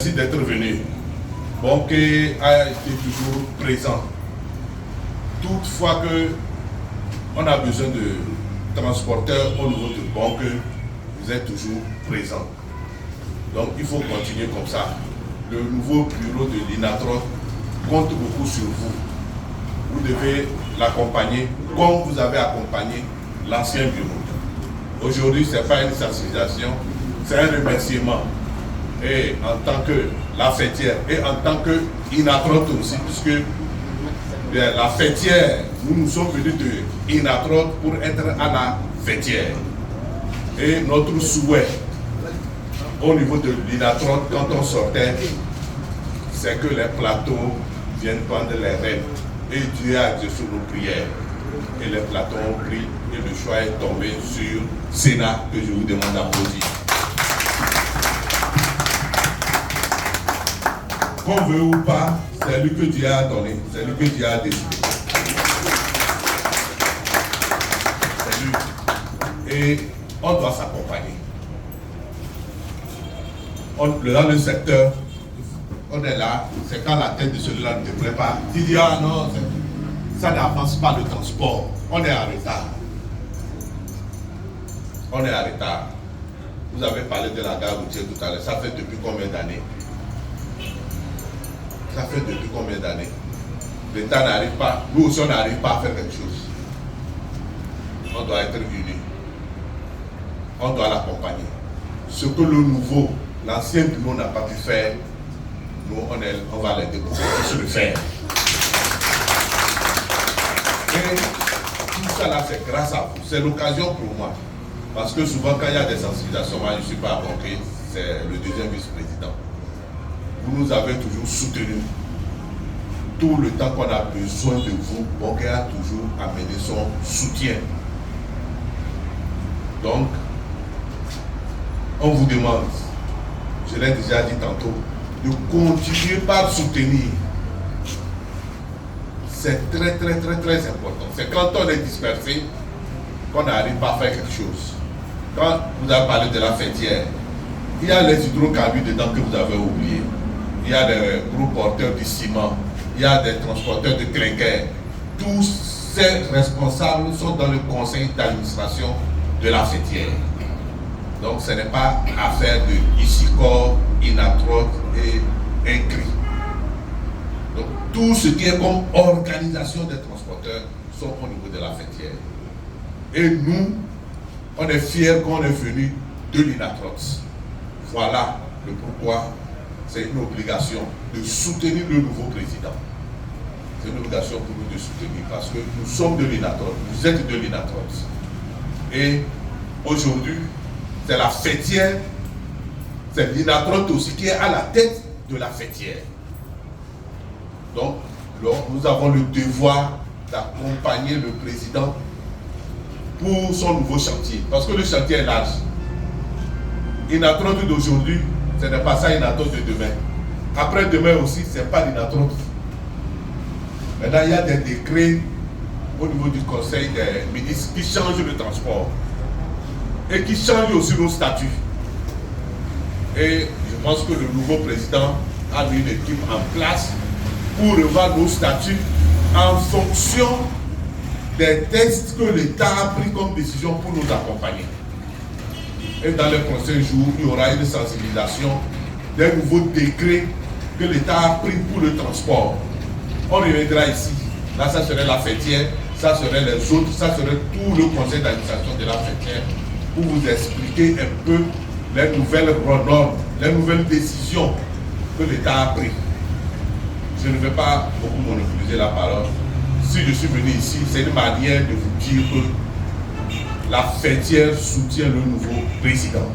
Merci d'être venu. Bonquet a été toujours présent. Toutefois que on a besoin de transporteurs au niveau de Bonquet, vous êtes toujours présent. Donc il faut continuer comme ça. Le nouveau bureau de l'INATROT compte beaucoup sur vous. Vous devez l'accompagner comme vous avez accompagné l'ancien bureau. Aujourd'hui, ce n'est pas une sensibilisation, c'est un remerciement. Et en tant que la fêtière, et en tant que INATROT aussi, puisque la fêtière, nous sommes venus de INATROT pour être à la fêtière. Et notre souhait au niveau de l'INATROT, quand on sortait, c'est que les plateaux viennent prendre les rênes. Et Dieu a exaucé nos prières. Et les plateaux ont pris, et le choix est tombé sur Sénat, que je vous demande d'applaudir. Qu'on veut ou pas, c'est lui que Dieu a donné, c'est lui que Dieu a décidé. C'est lui. Et on doit s'accompagner. Dans le secteur, on est là, c'est quand la tête de celui-là ne te prépare. Tu dis, ah non, ça n'avance pas le transport, on est en retard. On est en retard. Vous avez parlé de la gare routière tout à l'heure, ça fait depuis combien d'années? Ça fait depuis combien d'années? L'État n'arrive pas, nous aussi on n'arrive pas à faire quelque chose. On doit être unis. On doit l'accompagner. Ce que le nouveau, l'ancien bureau n'a pas pu faire, nous on va l'aider pour se le faire. Et tout ça là, c'est grâce à vous. C'est l'occasion pour moi. Parce que souvent quand il y a des sensibilisations, moi je ne suis pas abonné, c'est le deuxième vice-président. Vous nous avez toujours soutenus. Tout le temps qu'on a besoin de vous, Bonquet a toujours amené son soutien. Donc, on vous demande, je l'ai déjà dit tantôt, de continuer par soutenir. C'est très important. C'est quand on est dispersé qu'on n'arrive pas à faire quelque chose. Quand vous avez parlé de la fêtière, il y a les hydrocarbures dedans que vous avez oubliés. Il y a des gros porteurs du ciment, il y a des transporteurs de clinker. Tous ces responsables sont dans le conseil d'administration de la fêtière. Donc ce n'est pas affaire de ICICOR, INATROT et INCRI. Donc tout ce qui est comme organisation des transporteurs sont au niveau de la fêtière. Et nous, on est fiers qu'on est venu de l'INATROT. Voilà le pourquoi. C'est une obligation de soutenir le nouveau président. C'est une obligation pour nous de soutenir parce que nous sommes de l'INATROT, vous êtes de l'INATROT. Et aujourd'hui, c'est la fêtière, c'est l'INATROT aussi qui est à la tête de la fêtière. Donc, nous avons le devoir d'accompagner le président pour son nouveau chantier. Parce que le chantier est large. l'INATROT d'aujourd'hui, ce n'est pas ça l'INATROT de demain. Après-demain aussi, ce n'est pas l'INATROT. Maintenant, il y a des décrets au niveau du Conseil des ministres qui changent le transport et qui changent aussi nos statuts. Et je pense que le nouveau président a mis une équipe en place pour revoir nos statuts en fonction des textes que l'État a pris comme décision pour nous accompagner. Et dans les prochains jours, il y aura une sensibilisation des nouveaux décrets que l'État a pris pour le transport. On reviendra ici. Là, ça serait la fêtière, ça serait les autres, ça serait tout le conseil d'administration de la fêtière pour vous expliquer un peu les nouvelles normes, les nouvelles décisions que l'État a prises. Je ne vais pas beaucoup monopoliser la parole. Si je suis venu ici, c'est une manière de vous dire que la fêtière soutient le nouveau président.